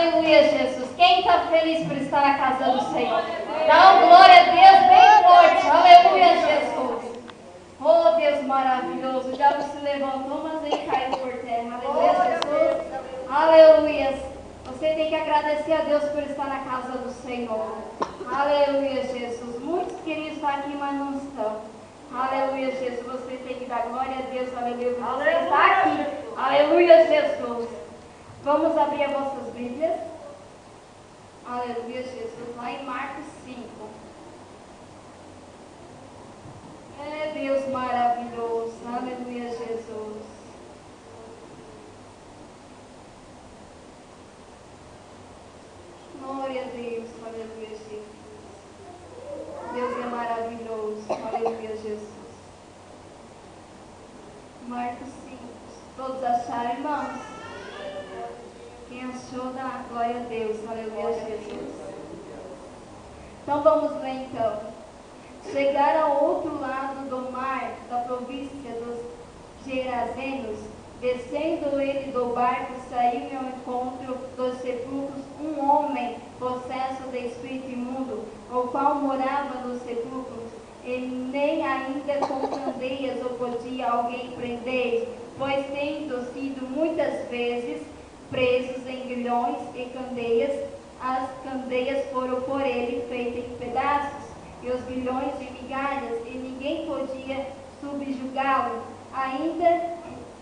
Aleluia, Jesus. Quem está feliz por estar na casa do Senhor? Dá uma glória a Deus bem forte. Aleluia, Jesus. Oh, Deus maravilhoso. O diabo se levantou, mas ele caiu por terra. Aleluia, Jesus. Aleluia. Você tem que agradecer a Deus por estar na casa do Senhor. Aleluia, Jesus. Muitos queriam estar aqui, mas não estão. Aleluia, Jesus. Você tem que dar glória a Deus. Aleluia. Você está aqui. Aleluia, Jesus. Vamos abrir as vossas Bíblias. Aleluia, Jesus. Lá em Marcos 5. É Deus maravilhoso. Aleluia, Jesus. Glória a Deus. Aleluia, Jesus. Deus é maravilhoso. Aleluia, Jesus. Marcos 5. Todos acharam, irmãos? Quem achou, dá glória a Deus. Aleluia, Jesus. Então vamos ler então. Chegaram ao outro lado do mar, da província dos Gerazenos. Descendo ele do barco, saiu ao encontro dos sepulcros um homem possesso de espírito imundo, o qual morava nos sepulcros, e nem ainda com candeias o podia alguém prender, pois tendo sido muitas vezes presos em grilhões e candeias, as candeias foram por ele feitas em pedaços, e os grilhões de migalhas, e ninguém podia subjugá-lo. Ainda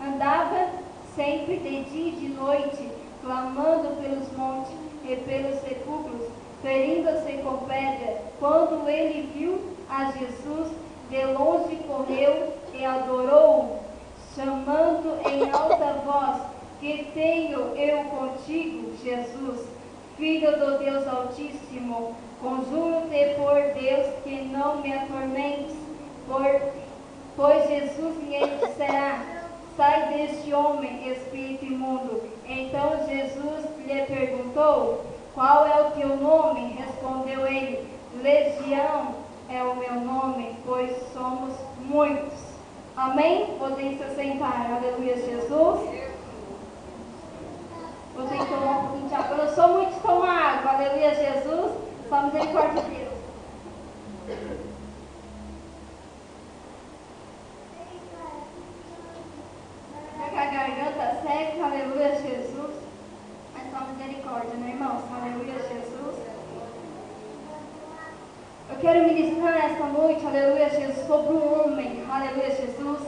andava sempre de dia e de noite, clamando pelos montes e pelos sepulcros, ferindo-se com pedra. Quando ele viu a Jesus, de longe correu e adorou-o, chamando em alta voz: Que tenho eu contigo, Jesus, Filho do Deus Altíssimo? Conjuro-te por Deus que não me atormentes. Pois Jesus lhe disserá: Sai deste homem, espírito imundo. Então Jesus lhe perguntou: Qual é o teu nome? Respondeu ele: Legião é o meu nome, pois somos muitos. Amém? Podem se sentar. Aleluia, Jesus. Você tomar um pouquinho de água. Eu sou muito de tomar água. Aleluia, Jesus. Só misericórdia de Deus. Com a garganta seca. Aleluia, Jesus. É só misericórdia, né, irmãos? Aleluia, Jesus. Eu quero ministrar esta noite, aleluia, Jesus, sobre um homem. Aleluia, Jesus.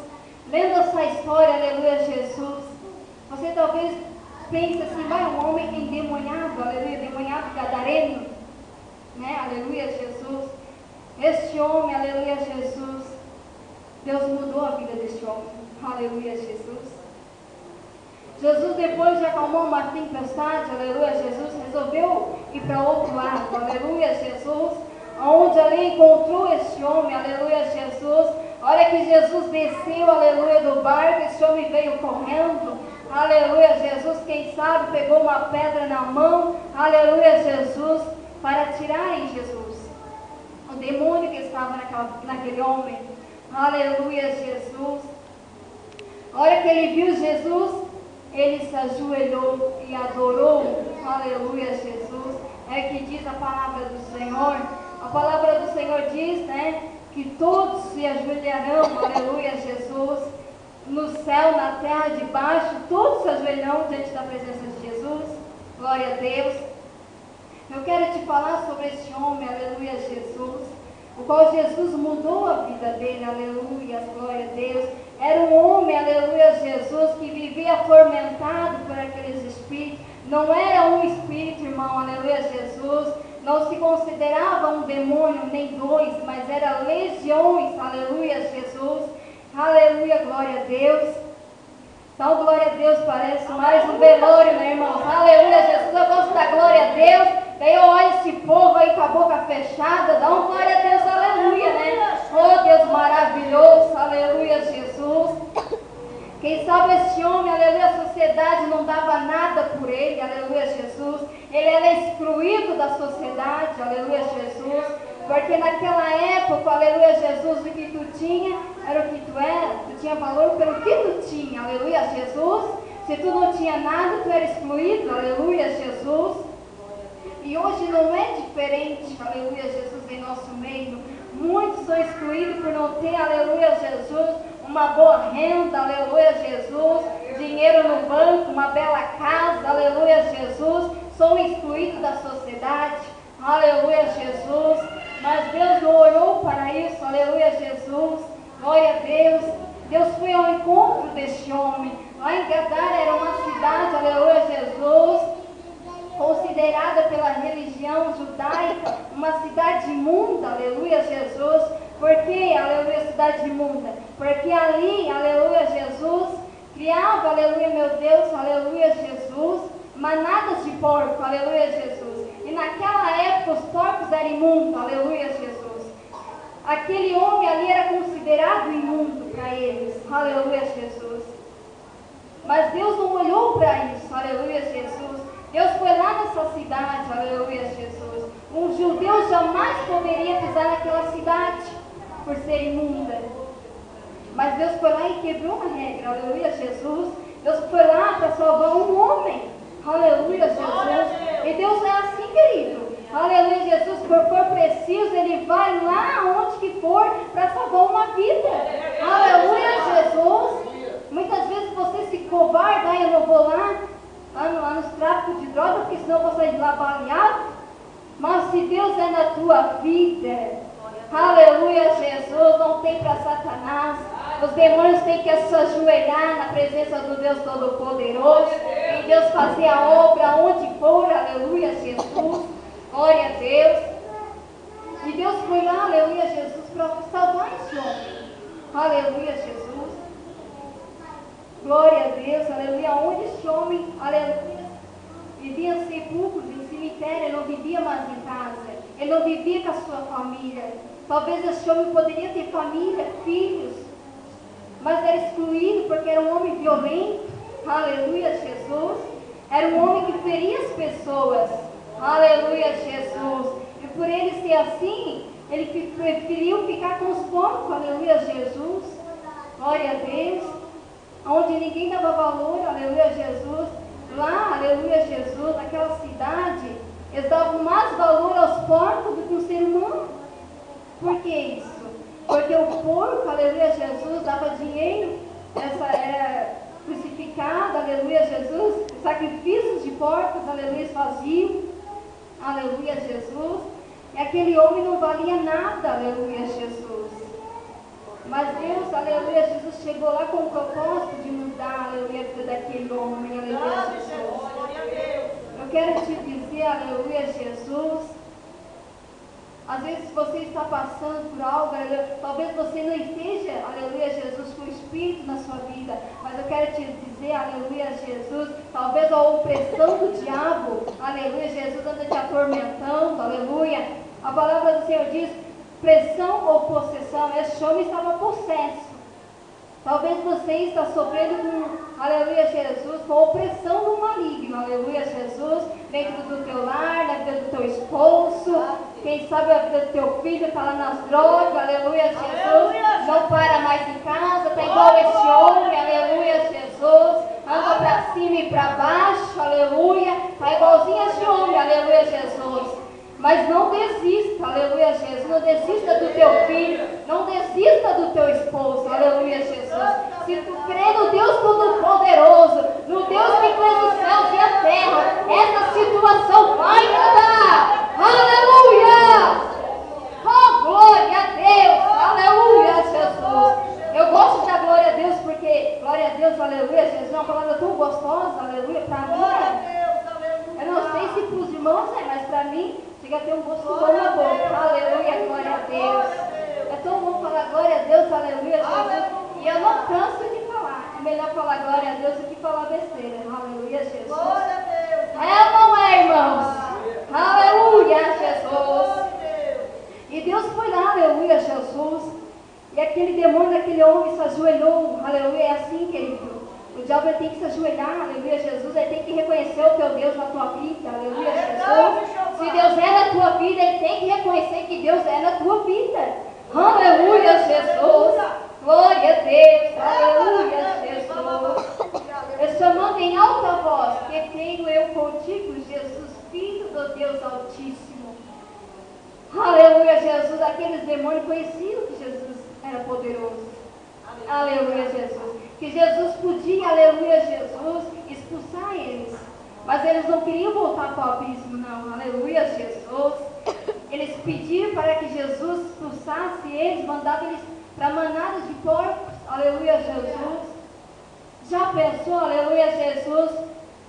Lendo essa história, aleluia, Jesus. Você talvez pense assim: vai, um homem endemoniado, aleluia, endemoniado gadareno, né, aleluia, Jesus. Este homem, aleluia, Jesus, Deus mudou a vida deste homem, aleluia, Jesus. Jesus, depois de acalmar uma tempestade, aleluia, Jesus, resolveu ir para outro lado, aleluia, Jesus, onde ali encontrou este homem, aleluia, Jesus. A hora que Jesus desceu, aleluia, do barco, esse homem veio correndo, aleluia, Jesus, quem sabe pegou uma pedra na mão, aleluia, Jesus, para tirarem Jesus, o demônio que estava naquele homem, aleluia, Jesus. A hora que ele viu Jesus, ele se ajoelhou e adorou, aleluia, Jesus. É que diz a palavra do Senhor. A palavra do Senhor diz, né, que todos se ajoelharão, aleluia, Jesus, no céu, na terra, debaixo, todos se ajoelharão diante da presença de Jesus. Glória a Deus. Eu quero te falar sobre este homem, aleluia, Jesus, o qual Jesus mudou a vida dele, aleluia, glória a Deus. Era um homem, aleluia, Jesus, que vivia atormentado por aqueles espíritos. Não era um espírito, irmão, aleluia, Jesus. Não se considerava um demônio, nem dois, mas era legiões, aleluia, Jesus. Aleluia, glória a Deus. Então, glória a Deus, parece mais um velório, né, irmãos? Aleluia, Jesus, eu gosto da glória a Deus. Daí eu olho esse povo aí com a boca fechada, dá um glória a Deus, aleluia, né? Oh, Deus maravilhoso, aleluia, Jesus. Quem sabe este homem, aleluia, a sociedade não dava nada por ele, aleluia, Jesus. Ele era excluído da sociedade, aleluia, Jesus. Porque naquela época, aleluia, Jesus, o que tu tinha era o que tu era. Tu tinha valor pelo que tu tinha, aleluia, Jesus. Se tu não tinha nada, tu era excluído, aleluia, Jesus. E hoje não é diferente, aleluia, Jesus, em nosso meio. Muitos são excluídos por não ter, aleluia, Jesus, uma boa renda, aleluia, Jesus, dinheiro no banco, uma bela casa, aleluia, Jesus. São excluídos da sociedade, aleluia, Jesus. Mas Deus não olhou para isso, aleluia, Jesus. Glória a Deus. Deus foi ao encontro deste homem. Lá em Gadara era uma cidade, aleluia, Jesus, considerada pela religião judaica uma cidade imunda, aleluia, Jesus. Por que, aleluia, cidade imunda? Porque ali, aleluia, Jesus, criava, aleluia, meu Deus, aleluia, Jesus, manadas de porco, aleluia, Jesus. E naquela época os porcos eram imundos, aleluia, Jesus. Aquele homem ali era considerado imundo para eles, aleluia, Jesus. Mas Deus não olhou para isso, aleluia, Jesus. Deus foi lá nessa cidade, aleluia, Jesus. Um judeu jamais poderia pisar naquela cidade por ser imunda. Mas Deus foi lá e quebrou uma regra, aleluia, Jesus. Deus foi lá para salvar um homem, aleluia, Jesus. E Deus é assim, querido. Aleluia, Jesus, por for preciso, Ele vai lá onde que for para salvar uma vida. Aleluia, Jesus. Muitas vezes você se covarda, eu não vou lá nos tráficos de droga, porque senão eu vou sair de lá baleado. Mas se Deus é na tua vida, aleluia, Jesus, não tem para Satanás. Os demônios têm que se ajoelhar na presença do Deus Todo-Poderoso. E Deus fazer a obra onde for, aleluia, Jesus. Glória a Deus. E Deus foi lá, aleluia, Jesus, para salvar esse homem. Aleluia, Jesus. Glória a Deus, aleluia. Onde esse homem, aleluia, vivia em sepulcros, em cemitério, ele não vivia mais em casa. Ele não vivia com a sua família. Talvez esse homem poderia ter família, filhos, mas era excluído porque era um homem violento. Aleluia, Jesus. Era um homem que feria as pessoas. Aleluia, Jesus. E por ele ser assim, ele preferiu ficar com os porcos. Aleluia, Jesus. Glória a Deus. Onde ninguém dava valor. Aleluia, Jesus. Lá, aleluia, Jesus, naquela cidade, eles davam mais valor aos porcos do que o ser humano. Por que isso? Porque o porco, aleluia, Jesus, dava dinheiro. Essa era crucificada, aleluia, Jesus. Sacrifícios de porcos, aleluia, faziam. Aleluia, Jesus. E aquele homem não valia nada, aleluia, Jesus. Mas Deus, aleluia, Jesus chegou lá com o propósito de mudar, aleluia, a vida daquele homem, aleluia, Jesus. Eu quero te dizer, aleluia, Jesus. Às vezes você está passando por algo, aleluia, talvez você não esteja, aleluia, Jesus, com o Espírito na sua vida, mas eu quero te dizer, aleluia, Jesus, talvez a opressão do diabo, aleluia, Jesus, anda te atormentando, aleluia. A palavra do Senhor diz, pressão ou possessão, esse homem estava possesso. Talvez você está sofrendo com, aleluia, Jesus, com a opressão do maligno, aleluia, Jesus, dentro do teu lar, na vida do teu esposo, quem sabe a vida do teu filho está lá nas drogas, aleluia, Jesus, não para mais em casa, está igual esse homem, aleluia, Jesus, anda para cima e para baixo, aleluia, está igualzinho esse homem, aleluia, Jesus. Mas não desista, aleluia, Jesus. Não desista do teu filho. Não desista do teu esposo, aleluia, Jesus. Se tu crê no Deus Todo-Poderoso, no Deus que fez os céus e a terra, essa situação vai mudar. Aleluia! Oh, glória a Deus! Aleluia, Jesus! Eu gosto de dar glória a Deus porque, glória a Deus, aleluia, Jesus, é uma palavra tão gostosa, aleluia, para mim. Eu não sei se para os irmãos mas para mim, chega a ter um gosto bom na boca. Aleluia, glória a Deus. É tão bom falar glória a Deus, aleluia, Jesus. E eu não canso de falar. É melhor falar glória a Deus do que falar besteira. Aleluia, Jesus. Glória a Deus. É ou não é, irmãos? Aleluia, Jesus. E Deus foi lá, aleluia, Jesus. E aquele demônio daquele homem se ajoelhou. Aleluia, é assim, querido. O diabo tem que se ajoelhar, aleluia, Jesus. Ele tem que reconhecer o teu Deus na tua vida, aleluia, Jesus. Se Deus é na tua vida, ele tem que reconhecer que Deus é na tua vida. Aleluia, Jesus. Glória a Deus, aleluia, Jesus. Eu chamando contigo, Jesus, Filho do Deus Altíssimo. Aleluia, Jesus. Aqueles demônios conheciam que Jesus era poderoso. Aleluia, Jesus. Que Jesus podia, aleluia, Jesus, expulsar eles. Mas eles não queriam voltar para o abismo, não. Aleluia, Jesus. Eles pediam para que Jesus expulsasse eles, mandava eles para manadas de porcos. Aleluia, Jesus. Já pensou, aleluia, Jesus?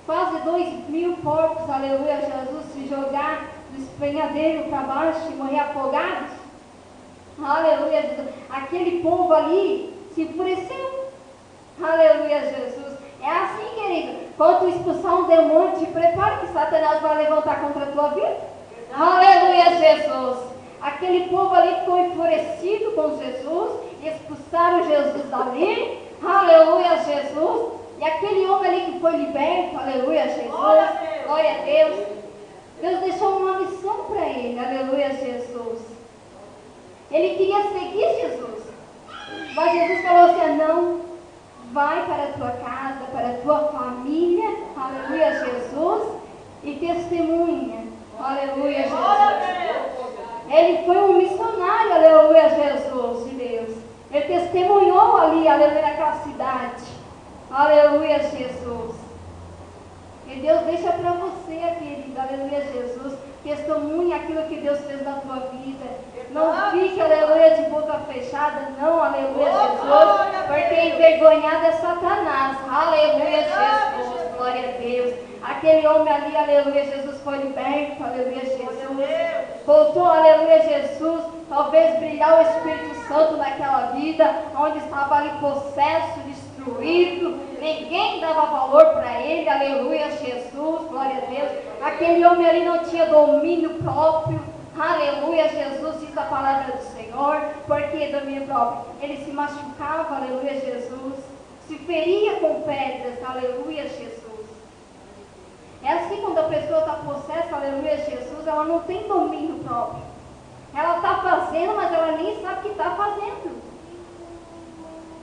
Quase 2.000 porcos, aleluia, Jesus, se jogar do espenhadeiro para baixo e morrer afogados? Aleluia, Jesus. Aquele povo ali se enfureceu. Aleluia, Jesus. É assim, querido. Quando tu expulsar um demônio, te prepara que Satanás vai levantar contra a tua vida. Aleluia, Jesus. Aquele povo ali ficou enfurecido com Jesus, expulsaram Jesus dali. Aleluia, Jesus. E aquele homem ali que foi liberto, aleluia, Jesus. Glória a Deus. Deus deixou uma missão para ele, aleluia, Jesus. Ele queria seguir Jesus. Mas Jesus falou assim: não, vai para a tua casa, para a tua família, aleluia, Jesus, e testemunha, aleluia, Jesus. Ele foi um missionário, aleluia, Jesus, de Deus. Ele testemunhou ali, aleluia, naquela cidade, aleluia, Jesus. E Deus deixa para você, querido, aleluia, Jesus, testemunhe aquilo que Deus fez na tua vida. Não fique, aleluia, de boca fechada, não, aleluia, Jesus, porque envergonhado é Satanás, aleluia, Jesus, glória a Deus. Aquele homem ali, aleluia, Jesus, foi liberto, aleluia, Jesus. Voltou, aleluia, Jesus, talvez brilhar o Espírito Santo naquela vida, onde estava ali possesso, destruído, ninguém dava valor para ele, aleluia, Jesus, glória a Deus. Aquele homem ali não tinha domínio próprio, aleluia, Jesus, diz a palavra do Senhor. Porque domínio próprio? Ele se machucava, aleluia, Jesus, se feria com pedras, aleluia, Jesus. É assim quando a pessoa está possessa, aleluia, Jesus, ela não tem domínio próprio. Ela está fazendo, mas ela nem sabe o que está fazendo.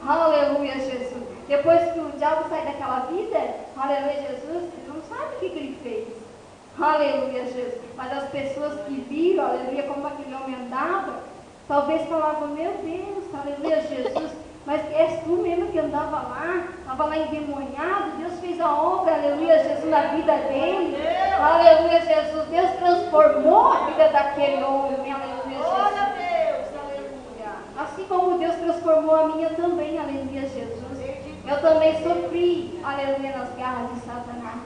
Aleluia, Jesus. Depois que o diabo sai daquela vida, aleluia, Jesus, ele não sabe o que ele fez. Aleluia, Jesus. Mas as pessoas que viram, aleluia, como aquele homem andava, talvez falavam: meu Deus, aleluia, Jesus, mas és tu mesmo que andava lá, estava lá endemoniado. Deus fez a obra, aleluia, Jesus, na vida dele. Aleluia, Jesus. Deus transformou a vida daquele homem, aleluia, Jesus. Assim como Deus transformou a minha também, aleluia, Jesus. Eu também sofri, aleluia, nas garras de Satanás.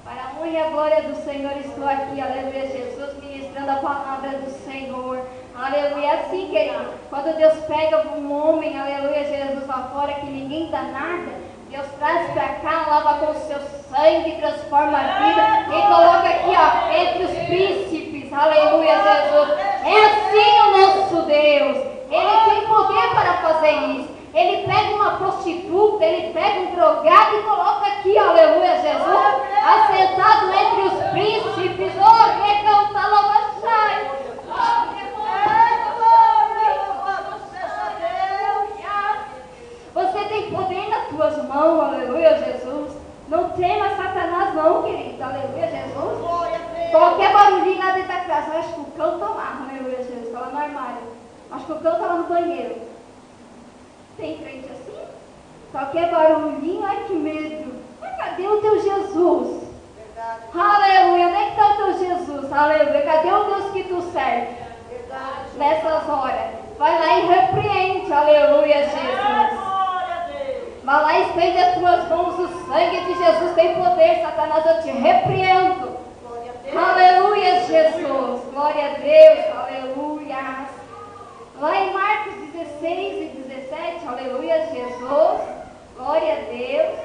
Para a honra e a glória do Senhor, estou aqui, aleluia, Jesus, ministrando a palavra do Senhor. Aleluia, é assim, querido. Quando Deus pega um homem, aleluia, Jesus, lá fora, que ninguém dá nada, Deus traz para cá, lava com o seu sangue, transforma a vida e coloca aqui, ó, entre os príncipes, aleluia, Jesus. É assim o nosso Deus. Ele tem poder para fazer isso. Ele pega uma prostituta, ele pega um drogado e coloca aqui, aleluia, Jesus, assentado entre os príncipes. Oh, recanta, louva, sai. Você tem poder nas tuas mãos, aleluia, Jesus. Não tema Satanás não, querido, aleluia, Jesus. Qualquer barulhinho lá dentro da casa, acho que o cão está lá, aleluia, Jesus, está lá no armário. Acho que o cão está lá no banheiro. Tem crente assim? Qualquer barulhinho, ai que medo. Mas cadê o teu Jesus? Verdade. Aleluia, onde é que está o teu Jesus? Aleluia, cadê o Deus que tu serve? Verdade. Nessas horas, vai lá e repreende, aleluia, Jesus. Vai lá e estende as tuas mãos, o sangue de Jesus tem poder, Satanás, eu te repreendo. Aleluia, Jesus, glória a Deus, aleluia. Lá em Marcos 16 e 17, aleluia, Jesus, glória a Deus,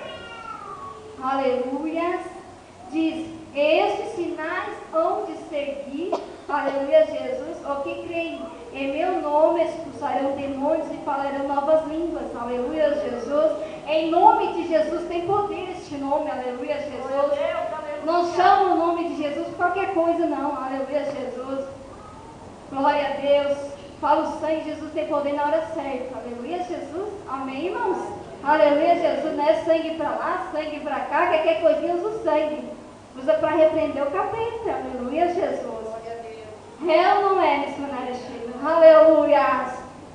aleluia, diz: estes sinais hão de seguir, aleluia, Jesus, o que creem em meu nome expulsarão demônios e falarão novas línguas, aleluia, Jesus. Em nome de Jesus tem poder este nome, aleluia, Jesus. Não chama o nome de Jesus por qualquer coisa, não, aleluia, Jesus, glória a Deus. Fala, o sangue de Jesus tem poder na hora certa. Aleluia, Jesus. Amém, irmãos? Aleluia, Jesus. Não é sangue para lá, sangue para cá. Qualquer coisinha usa o sangue. Usa para repreender o capeta. Aleluia, Jesus. É ou não é, missionária Sheila? Aleluia.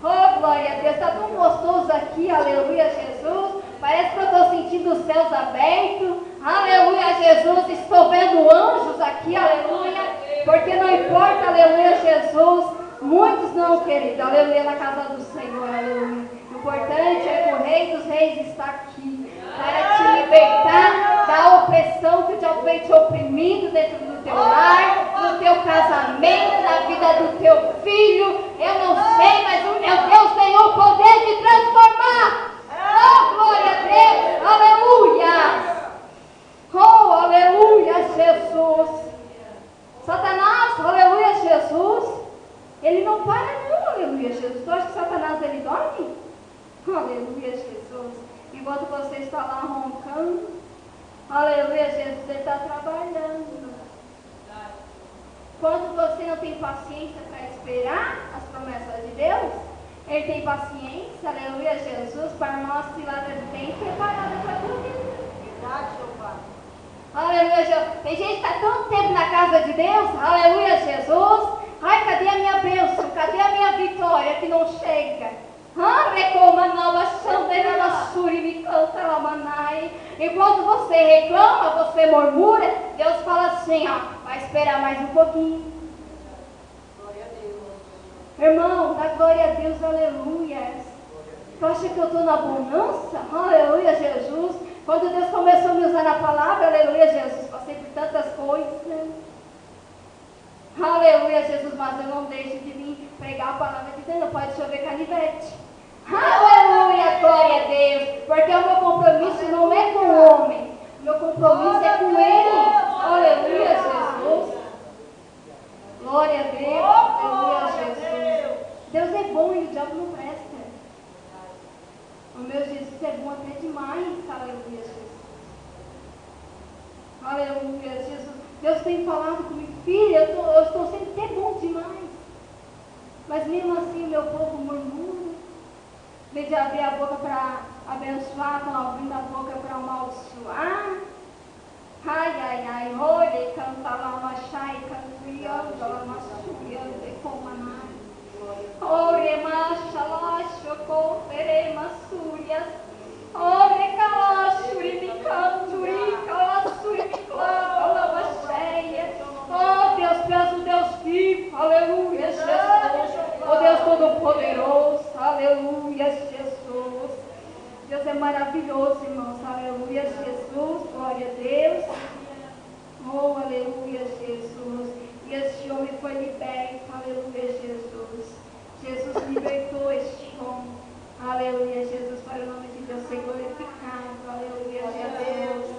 Oh, glória a Deus. Está tão gostoso aqui. Aleluia, Jesus. Parece que eu estou sentindo os céus abertos. Aleluia, Jesus. Estou vendo anjos aqui. Aleluia. Porque não importa, aleluia, Jesus. Muitos não, querido. Aleluia, na casa do Senhor. Aleluia. O importante é que o Rei dos Reis está aqui para te libertar da opressão que o diabo vem te oprimindo dentro do teu lar, no teu casamento, na vida do teu filho. Eu não sei, mas o meu Deus tem o poder de transformar. Oh, glória a Deus. Aleluia. Oh, aleluia, Jesus. Satanás, aleluia, Jesus. Ele não para não, aleluia, Jesus. Tu acha que Satanás ele dorme? Aleluia, Jesus. Enquanto você está lá roncando, aleluia, Jesus, ele está trabalhando. Quando você não tem paciência para esperar as promessas de Deus, ele tem paciência, aleluia, Jesus, para armar uma cilada bem preparada para a tua vida. Verdade, Jeová. Aleluia, Jesus. Tem gente que está tanto tempo na casa de Deus, aleluia, Jesus. Ai, cadê a minha bênção? Cadê a minha vitória que não chega? E quando você reclama, você murmura, Deus fala assim, ó, vai esperar mais um pouquinho. Glória a Deus. Irmão, dá glória a Deus, aleluia. Tu acha que eu estou na bonança? Aleluia, Jesus. Quando Deus começou a me usar na palavra, aleluia, Jesus, passei por tantas coisas. Aleluia, Jesus, mas eu não deixo de vir pregar a palavra de Deus, não pode chover canivete. Aleluia, glória a Deus, porque o meu compromisso não é com o homem, o meu compromisso é com Ele. Aleluia, Jesus. Glória a Deus, aleluia, Jesus. Deus é bom e o diabo não presta. O meu Jesus é bom até demais, aleluia, Jesus. Aleluia, Jesus. Deus tem falado comigo, filha, eu estou sendo até bom demais. Mas mesmo assim o meu povo murmura. Em vez de abrir a boca para abençoar, estão abrindo a boca para amaldiçoar. Ai, ai, ai, olha, canta lá, machai, cantriando, lá, machuiando, comanai. Ore, macha, lá, chocou, tere, massurias. Ore, calachuri, me canturi, calachuri, me clava, lá, macheia. Oh, Deus, peço Deus vivo, aleluia, Jesus. Oh, Deus Todo-Poderoso, aleluia, Jesus. Deus é maravilhoso, irmãos, aleluia, Jesus, glória a Deus. Oh, aleluia, Jesus. E este homem foi liberto, aleluia, Jesus. Jesus libertou este homem, aleluia, Jesus, para o nome de Deus ser glorificado, aleluia, Jesus.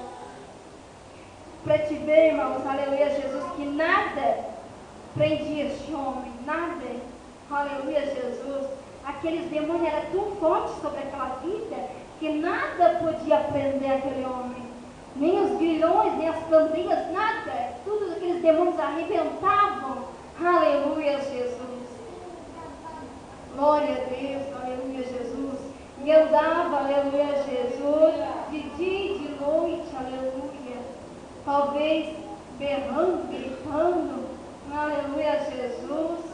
Para te ver, irmãos, aleluia, Jesus, que nada prendia este homem, nada. Aleluia, Jesus. Aqueles demônios eram tão fortes sobre aquela vida que nada podia prender aquele homem. Nem os grilhões, nem as candeias, nada. Todos aqueles demônios arrebentavam. Aleluia, Jesus. Glória a Deus, aleluia, Jesus. E andava, aleluia, Jesus, de dia e de noite, aleluia. Talvez berrando, gritando, aleluia, Jesus.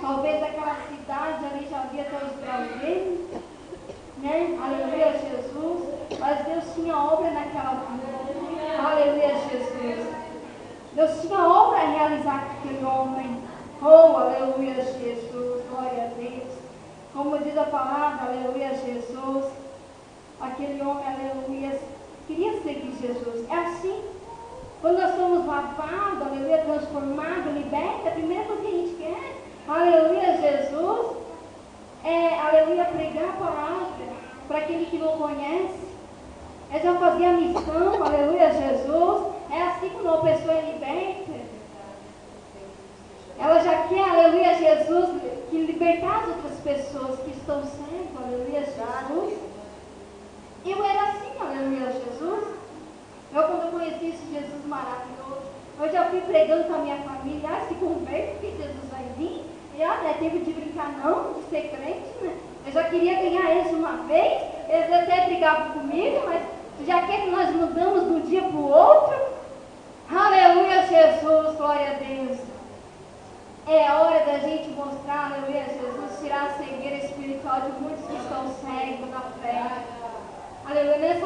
Talvez aquela cidade ali já havia até os estrangeiros, né? Aleluia, Jesus. Mas Deus tinha obra naquela vida. Aleluia, Jesus. Deus tinha obra a realizar com aquele homem. Oh, aleluia, Jesus. Glória a Deus. Como diz a palavra, aleluia, Jesus. Aquele homem, aleluia, queria seguir Jesus. É assim. Quando nós somos lavados, aleluia, transformados, libertos, a primeira coisa que a gente quer, aleluia, Jesus, é, aleluia, pregar a palavra para aquele que não conhece. É já fazer a missão, aleluia, Jesus. É assim que uma pessoa é liberta. Ela já quer, aleluia, Jesus, que libertar as outras pessoas que estão cegas, aleluia, Jesus. Eu era assim, aleluia, Jesus. Eu, quando eu conheci esse Jesus maravilhoso, eu já fui pregando com a minha família, se converte, que Jesus vai vir. E olha, é tempo de brincar não, de ser crente, né? Eu já queria ganhar eles uma vez, eles até brigavam comigo, mas já quer que nós mudamos de um dia para o outro?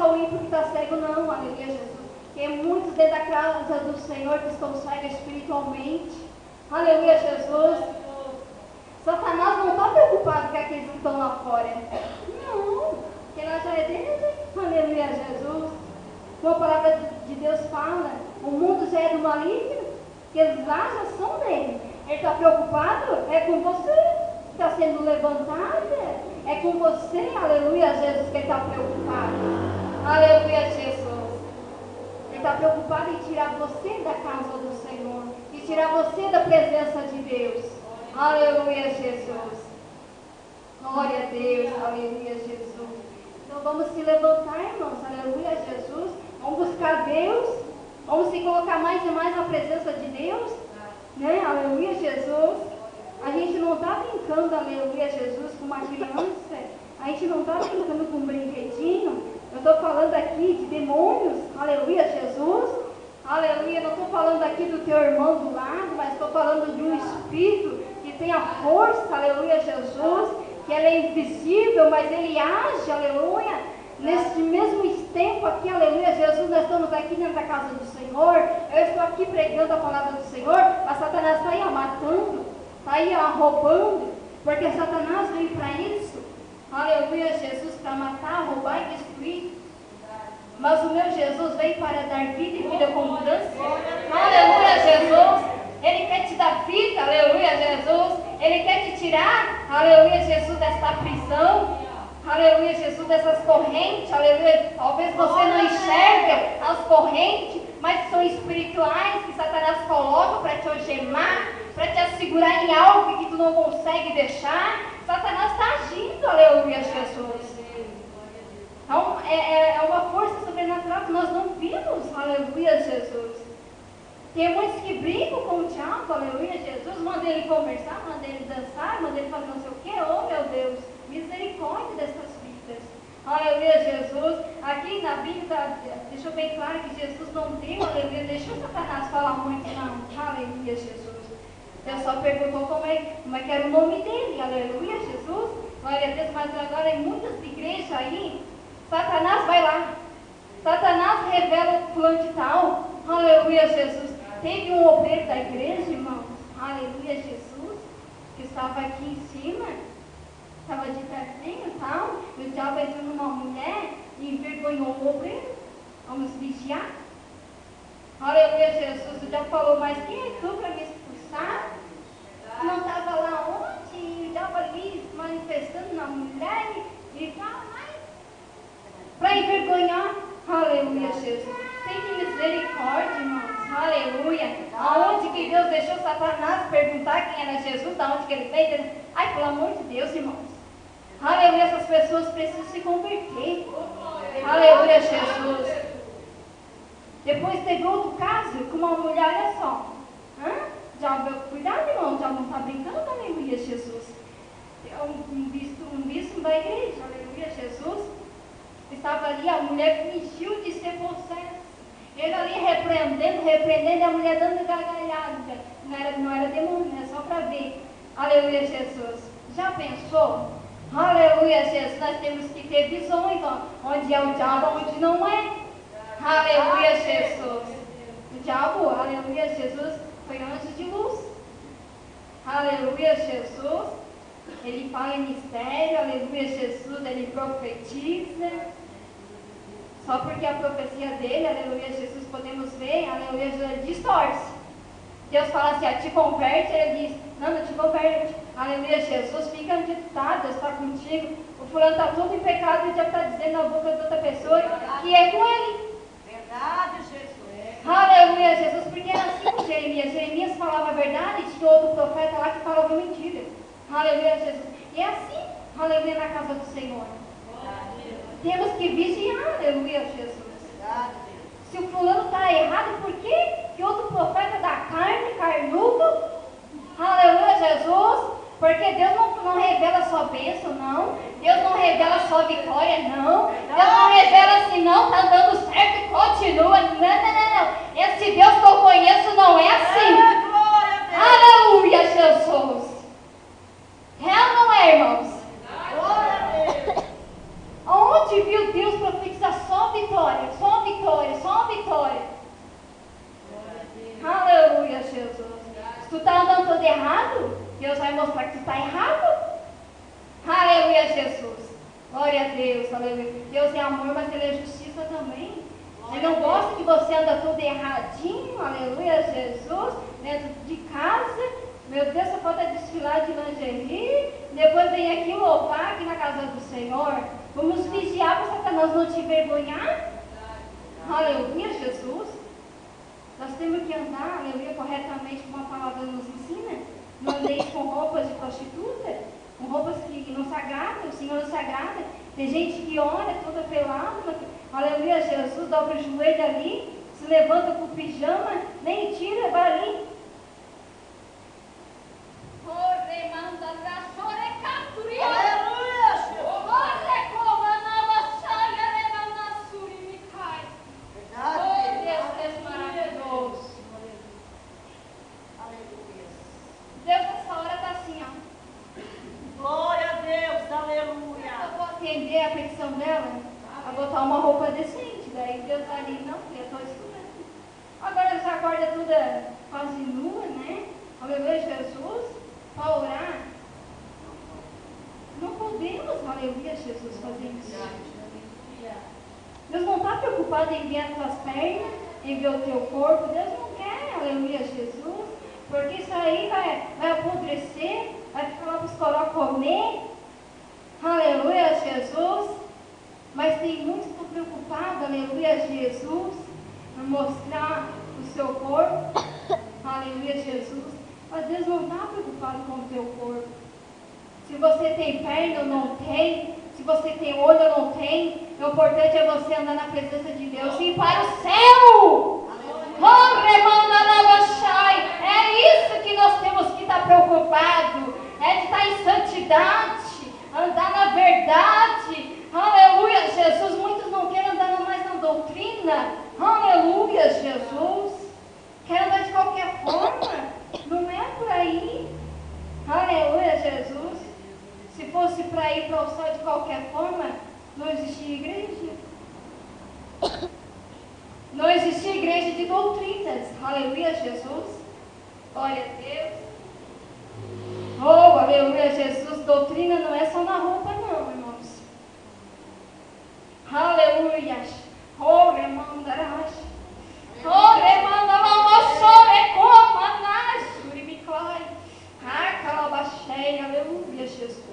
só o ímpio que está cego, não, aleluia, Jesus. Tem muitos dentro da casa do Senhor que estão cegos espiritualmente. Aleluia, Jesus. Satanás não está preocupado com aqueles que estão lá fora. Não, porque lá já é dele. Aleluia, Jesus. Como a palavra de Deus fala, o mundo já é do maligno, que eles lá já são dele. Ele está preocupado, é com você que está sendo levantada. É com você, aleluia, Jesus, que ele está preocupado. Aleluia, Jesus. Ele está preocupado em tirar você da casa do Senhor. E tirar você da presença de Deus. Aleluia, Jesus. Glória a Deus, aleluia, Jesus. Então vamos se levantar, irmãos, aleluia, Jesus. Vamos buscar Deus. Vamos se colocar mais e mais na presença de Deus. Né? Aleluia, Jesus. A gente não está brincando, aleluia, Jesus, com uma criança. A gente não está brincando com um brinquedinho. Eu estou falando aqui de demônios, aleluia, Jesus. Aleluia, não estou falando aqui do teu irmão do lado, mas estou falando de um espírito que tem a força, aleluia, Jesus, que ele é invisível, mas ele age, aleluia. Nesse mesmo tempo aqui, aleluia, Jesus, nós estamos aqui dentro da casa do Senhor. Eu estou aqui pregando a palavra do Senhor, mas Satanás está aí matando, está aí roubando, porque Satanás veio para isso. Aleluia, Jesus, para matar, roubar e destruir. Mas o meu Jesus veio para dar vida e vida com abundância. Aleluia, Jesus. Ele quer te dar vida, aleluia, Jesus. Ele quer te tirar, aleluia, Jesus, desta prisão. Aleluia, Jesus, dessas correntes, aleluia. Talvez você não enxerga as correntes, mas são espirituais que Satanás coloca para te algemar, para te assegurar em algo que tu não consegue deixar. Satanás está agindo, aleluia, Jesus. Então, é uma força sobrenatural que nós não vimos, aleluia, Jesus. Tem muitos que brincam com o diabo, aleluia, Jesus. Manda ele conversar, manda ele dançar, manda ele fazer não sei o quê. Oh, meu Deus, misericórdia dessas vidas. Aleluia, Jesus. Aqui na Bíblia, deixou bem claro que Jesus não deu, aleluia, deixou Satanás falar muito, não. Aleluia, Jesus. Deus só perguntou como é que era o nome dele, aleluia, Jesus. Glória a Deus, mas agora em muitas igrejas aí, Satanás vai lá. Satanás revela o plano de tal. Aleluia, Jesus. Teve um obreiro da igreja, irmãos. Aleluia, Jesus. Que estava aqui em cima. Estava de pertinho e tal. E o diabo entrou numa mulher e envergonhou o obreiro. Vamos vigiar. Aleluia, Jesus. O diabo falou, mas quem é tu para me expulsar? Não estava lá onde? E o diabo ali manifestando na mulher e fala, mas para envergonhar. Aleluia, Jesus. Tem misericórdia, irmãos. Aleluia. Aonde que Deus deixou Satanás perguntar quem era Jesus, da onde que ele veio? Ai, pelo amor de Deus, irmãos. Aleluia, essas pessoas precisam se converter. Aleluia, Jesus. Depois teve outro caso com uma mulher, olha só. Cuidado, irmão, já não está brincando, aleluia, Jesus. Um bispo da igreja, aleluia, Jesus. Estava ali, a mulher fingiu de ser possessa. Ele ali repreendendo, e a mulher dando gargalhada. Não era demônio, era só para ver. Aleluia, Jesus. Já pensou? Aleluia, Jesus. Nós temos que ter visões, ó, onde é o diabo, onde não é. Aleluia, Jesus. O diabo, aleluia, Jesus, foi anjo de luz. Aleluia, Jesus. Ele fala em mistério, aleluia, Jesus, ele profetiza. Só porque a profecia dele, aleluia, Jesus, podemos ver, aleluia, Jesus, distorce. Deus fala assim, te converte, ele diz, não te converte. Aleluia, Jesus, fica onde tu está, Deus está contigo. O fulano está todo em pecado e já está dizendo na boca de outra pessoa que é com ele. Verdade, Jesus. Aleluia, Jesus, porque era assim com Jeremias. Jeremias falava a verdade e tinha outro profeta lá que falava mentira. Aleluia, Jesus. E é assim, aleluia, na casa do Senhor. Temos que vigiar, aleluia, Jesus. Se o fulano está errado, por que outro profeta da carne, carnudo? Aleluia, Jesus. Porque Deus não revela só bênção, não. Deus não revela só vitória, não. Deus não revela assim, não, está dando certo e continua. Não. Esse Deus que eu conheço não é assim. Aleluia, Jesus. Real não é, irmãos? Onde viu Deus profetizar só todo errado, Deus vai mostrar que tu está errado. Aleluia, Jesus. Glória a Deus, aleluia. Deus é amor, mas Ele é justiça também. Ele não gosta que você anda todo erradinho, aleluia, Jesus, dentro de casa. Meu Deus, você pode desfilar de lingerie, depois vem aqui louvar aqui na casa do Senhor. Vamos vigiar para Satanás não te envergonhar. Aleluia, Jesus. Nós temos que andar, aleluia, corretamente, como a palavra nos ensina. Não andeis com roupas de prostituta, com roupas que não se agradam, o Senhor não se agrada. Tem gente que ora toda pelada, aleluia, Jesus, dobra o joelho ali, se levanta com o pijama, nem tira, vai ali. Deus nessa hora está assim, ó. Glória a Deus, aleluia. Eu vou atender a petição dela, a botar uma roupa decente. Daí Deus está ali, não, eu estou estudando. Agora você acorda toda quase nua, né? Aleluia, Jesus, para orar. Não podemos, aleluia, Jesus, fazer isso. Deus não está preocupado em ver as tuas pernas, em ver o teu corpo. Deus não quer, aleluia, Jesus. Porque isso aí vai apodrecer, vai ficar lá para os coró comer. Aleluia, Jesus. Mas tem muitos que estão preocupados, aleluia, Jesus, em mostrar o seu corpo. Aleluia, Jesus. Mas Deus não está preocupado com o teu corpo. Se você tem perna ou não tem, se você tem olho ou não tem, o importante é você andar na presença de Deus e ir para o céu. É isso que nós temos que estar preocupados. É de estar em santidade, andar na verdade. Aleluia, Jesus. Muitos não querem andar mais na doutrina. Aleluia, Jesus. Querem andar de qualquer forma. Não é por aí. Aleluia, Jesus. Se fosse para ir para o céu de qualquer forma, não existia igreja. Não existia igreja de doutrinas. Aleluia, Jesus. Glória a Deus. Oh, aleluia, Jesus. Doutrina não é só na roupa, não, irmãos. Aleluia. Oh, irmão, darás. Oh, irmão, vamos chorar como anás. Uribiclai. Ah, calabaxei. Aleluia, Jesus.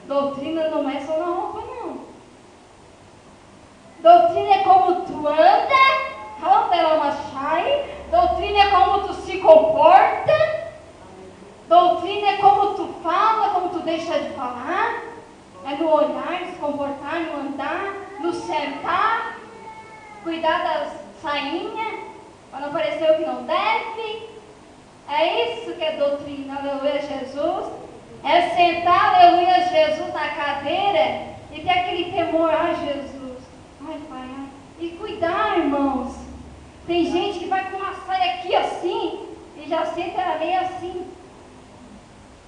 Doutrina não é só na roupa, não. Doutrina é como tu anda. Doutrina é como tu se comporta. Doutrina é como tu fala, como tu deixa de falar. É no olhar, no se comportar, no andar, no sentar. Cuidar das sainhas, para não parecer o que não deve. É isso que é doutrina, aleluia, Jesus. É sentar, aleluia, Jesus, na cadeira e ter aquele temor, ai, Jesus, ai, Pai, ai. E cuidar, irmãos. Tem gente que vai com uma saia aqui assim e já senta meio assim.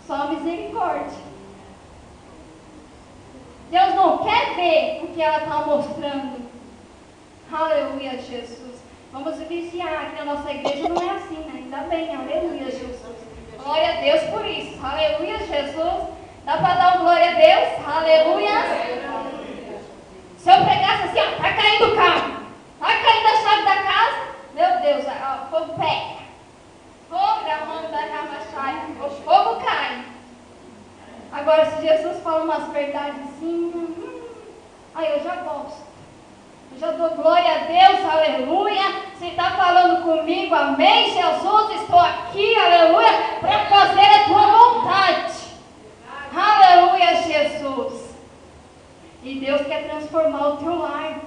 Só misericórdia. Deus não quer ver o que ela está mostrando. Aleluia, Jesus. Vamos vigiar, que na nossa igreja não é assim, né? Ainda bem, aleluia, Jesus. Glória a Deus por isso. Aleluia, Jesus. Dá para dar um glória a Deus? Aleluia. Se eu pegasse assim, ó, tá caindo o carro, tá caindo a chave da casa, meu Deus, ó, o fogo pega. Fogo da mão da Ramachai, o fogo cai. Agora, se Jesus fala umas verdades assim, aí eu já gosto. Eu já dou glória a Deus, aleluia. Você está falando comigo, amém, Jesus, estou aqui, aleluia, para fazer a tua vontade. Aleluia, Jesus. E Deus quer transformar o teu lar.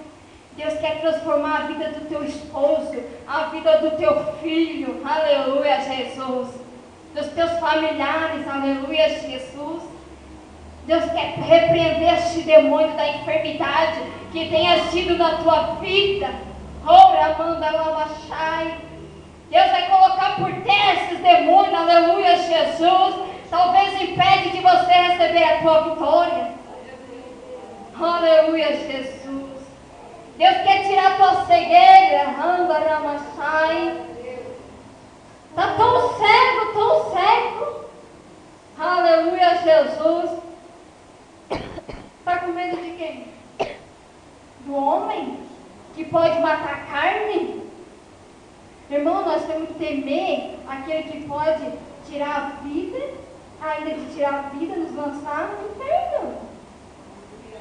Deus quer transformar a vida do teu esposo, a vida do teu filho, aleluia, Jesus. Dos teus familiares, aleluia, Jesus. Deus quer repreender este demônio da enfermidade que tenha sido na tua vida. Deus vai colocar por terra esses demônios, aleluia, Jesus. Talvez impede de você receber a tua vitória. Aleluia, Jesus. Deus quer tirar a tua cegueira. Está tão cego, tão cego. Jesus. Está com medo de quem? Do homem que pode matar a carne? Irmão, nós temos que temer aquele que pode tirar a vida, ainda de tirar a vida, nos lançar no inferno.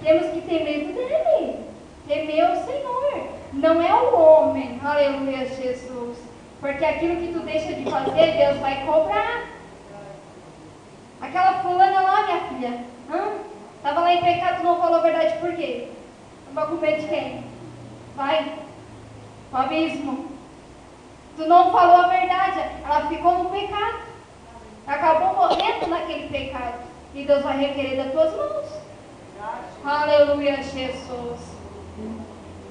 Temos que ter medo dele, temer o Senhor, não é o homem, aleluia, Jesus, porque aquilo que tu deixa de fazer, Deus vai cobrar. Aquela fulana lá, minha filha, estava lá em pecado, tu não falou a verdade, por quê? Estava com medo de quem? Vai pro abismo. Tu não falou a verdade, ela ficou no pecado, acabou morrendo naquele pecado, e Deus vai requerer das tuas mãos. Aleluia, Jesus.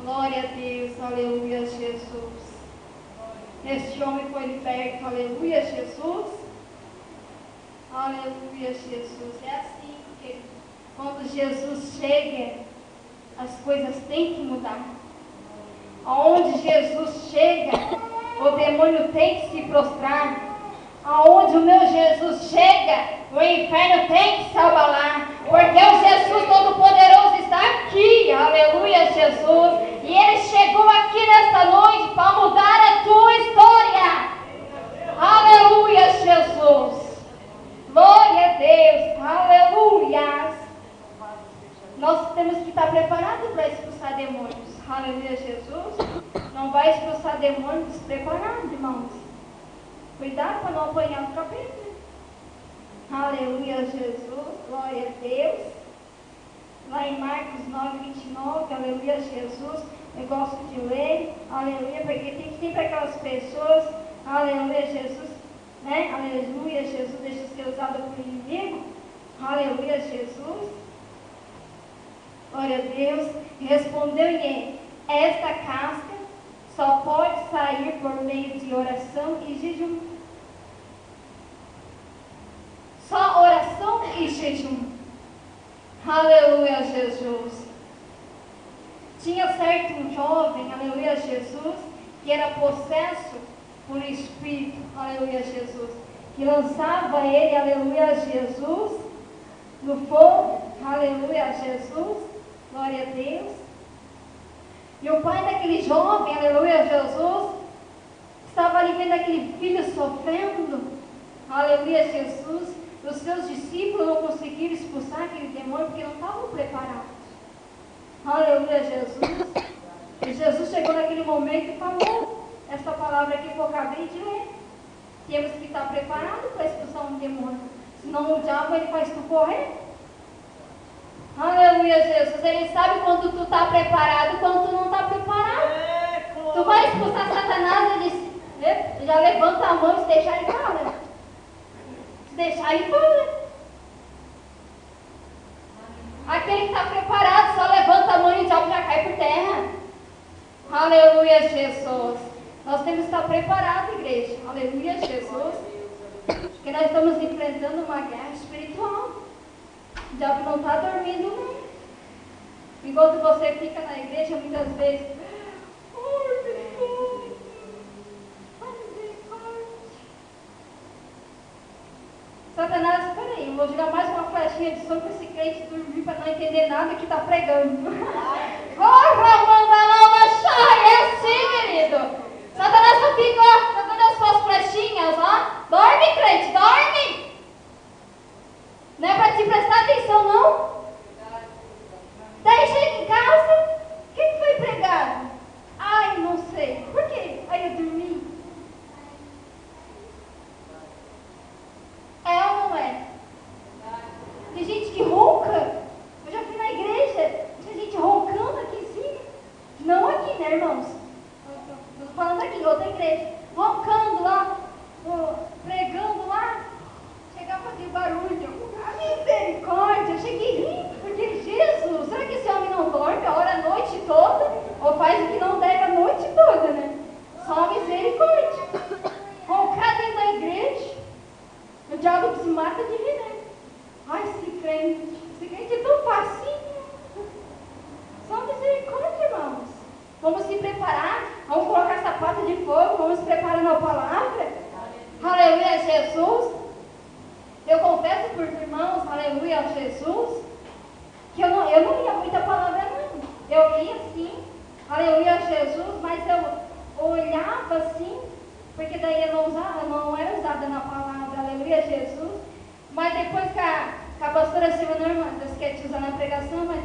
Glória a Deus, aleluia, Jesus. Este homem foi liberto, aleluia, Jesus. Aleluia, Jesus. É assim que quando Jesus chega, as coisas têm que mudar. Aonde Jesus chega, o demônio tem que se prostrar. Aonde o meu Jesus chega, o inferno tem que se abalar. Porque o Jesus Todo-Poderoso está aqui. Aleluia, Jesus. E Ele chegou aqui nesta noite para mudar a tua história. Aleluia, Jesus. Glória a Deus. Aleluia. Nós temos que estar preparados para expulsar demônios. Aleluia, Jesus. Não vai expulsar demônios despreparados, irmãos. Cuidado para não apanhar o capeta. Aleluia, Jesus. Glória a Deus. Lá em Marcos 9, 29, aleluia, Jesus. Eu gosto de ler, aleluia, porque tem sempre aquelas pessoas, aleluia, Jesus, né? Aleluia, Jesus deixa ser usado por inimigo. Aleluia, Jesus. Glória a Deus. E respondeu-lhe: esta casca só pode sair por meio de oração e jejum. Só oração e jejum. Aleluia, Jesus. Tinha certo um jovem, aleluia, Jesus, que era possesso por espírito, aleluia, Jesus, que lançava ele, aleluia, Jesus, no fogo, aleluia, Jesus, glória a Deus. E o pai daquele jovem, aleluia, Jesus, estava ali vendo aquele filho sofrendo, aleluia, Jesus. Os seus discípulos não conseguiram expulsar aquele demônio porque não estavam preparados. Aleluia, Jesus. E Jesus chegou naquele momento e falou essa palavra aqui que eu acabei de ler. Temos que estar preparados para expulsar um demônio. Senão o diabo ele faz tu correr. Aleluia, Jesus. Ele sabe quando tu está preparado e quando tu não está preparado. Tu vai expulsar Satanás, ele já levanta a mão e se deixar ele fora. Se deixar ele fora. Aquele que está preparado só levanta a mão e o diabo já cai por terra. Aleluia, Jesus. Nós temos que estar preparados, igreja. Aleluia, Jesus. Porque nós estamos enfrentando uma guerra espiritual. O diabo não está dormindo, não. Enquanto você fica na igreja, muitas vezes, Satanás, peraí, eu vou jogar mais uma flechinha de som para esse crente dormir para não entender nada que está pregando. Corra, manda lá, é assim, querido. Satanás só fica, ó, jogando as suas flechinhas, ó. Dorme, crente, dorme. Não é para te prestar atenção, não. Daí chega em casa, o que foi pregado? Ai, não sei. Por quê? Aí eu dormi. É ou não é? Tem gente que ronca. Eu já fui na igreja, tem gente roncando aqui em cima. Não aqui, né, irmãos? Estou falando aqui, em outra igreja. Jesus, que eu não lia muita palavra não. Eu lia sim, aleluia Jesus, mas eu olhava assim, porque daí eu não era usada na palavra, aleluia Jesus. Mas depois que a pastora Silvana, irmã, Deus quer te usar na pregação, mas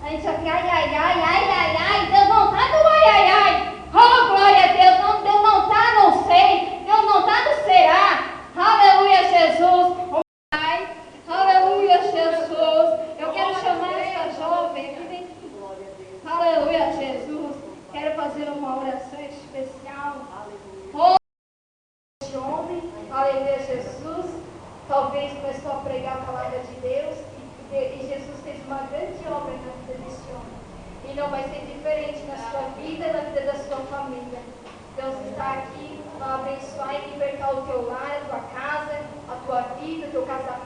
a gente já fica ai, Deus não tá no ai. Oh, glória a Deus, Deus não tá, não sei, Deus não tá no será. Aleluia Jesus. Aleluia, Jesus. Eu quero chamar essa jovem aqui dentro. Aleluia, Jesus. Quero fazer uma oração especial. Oh, este homem, aleluia, Jesus. Talvez começou a pregar a palavra de Deus e Jesus fez uma grande obra na vida desse homem. E não vai ser diferente na sua vida e na vida da sua família. Deus está aqui para abençoar e libertar o teu lar, a tua casa, a tua vida, o teu casamento.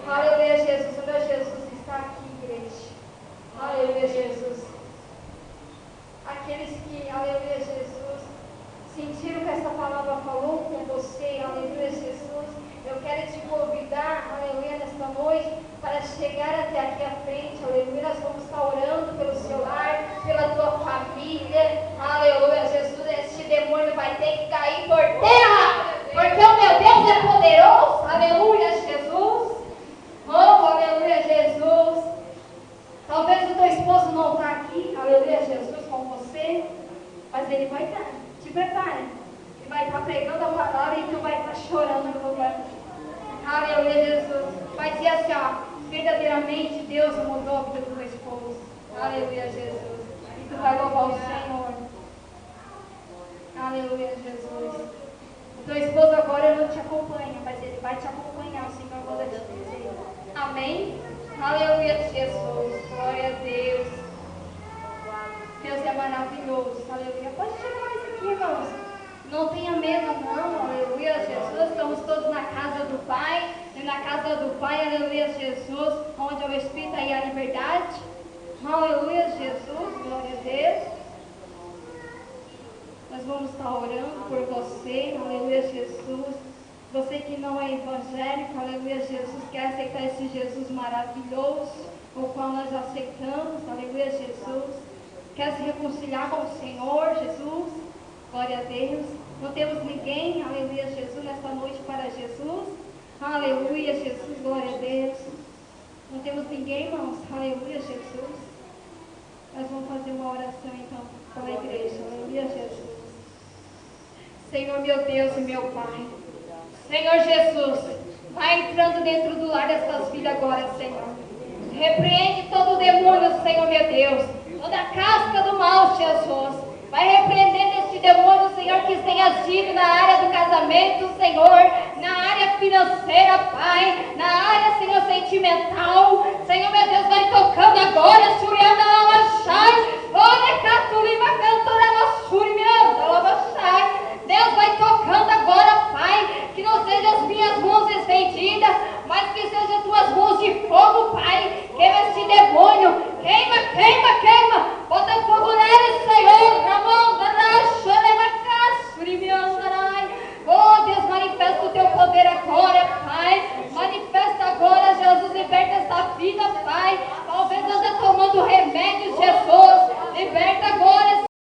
Aleluia, Jesus. O meu Jesus está aqui, igreja. Aleluia, Jesus. Aqueles que, aleluia, Jesus, sentiram que essa palavra falou com você, aleluia, Jesus. Eu quero te convidar, aleluia, nesta noite, para chegar até aqui à frente, aleluia. Nós vamos estar orando pelo seu lar, pela tua família, aleluia, Jesus. Este demônio vai ter que cair por terra, porque o meu Deus é poderoso, aleluia, Jesus. Oh, aleluia, Jesus. Talvez o teu esposo não está aqui, aleluia, Jesus, com você, mas ele vai estar. Te prepare. Ele vai estar pregando a palavra e tu vai estar chorando no lugar. Aleluia, Jesus. Vai dizer assim, ó, verdadeiramente Deus mudou a vida do teu esposo. Aleluia, Jesus. E tu vai louvar o Senhor. Aleluia, Jesus. O teu esposo agora não te acompanha, mas ele vai te acompanhar, o Senhor manda te dizer. Amém? Aleluia, Jesus. Glória a Deus. Deus é maravilhoso. Aleluia. Pode chegar mais aqui, irmãos. Não tenha medo, não. Aleluia, Jesus. Estamos todos na casa do Pai. E na casa do Pai, aleluia, Jesus. Onde é o Espírito e a liberdade. Aleluia, Jesus. Glória a Deus. Nós vamos estar orando por você. Aleluia, Jesus. Você que não é evangélico, aleluia, Jesus, quer aceitar esse Jesus maravilhoso, o qual nós aceitamos, aleluia, Jesus. Quer se reconciliar com o Senhor, Jesus. Glória a Deus. Não temos ninguém, aleluia, Jesus, nesta noite para Jesus. Aleluia, Jesus, glória a Deus. Não temos ninguém, irmãos, aleluia, Jesus. Nós vamos fazer uma oração então pela igreja, aleluia, Jesus. Senhor, meu Deus e meu Pai. Senhor Jesus, vai entrando dentro do lar dessas filhas agora, Senhor. Repreende todo o demônio, Senhor, meu Deus. Toda a casca do mal, Jesus. Vai repreendendo este demônio, Senhor, que tem agido na área do casamento, Senhor, na área financeira, Pai.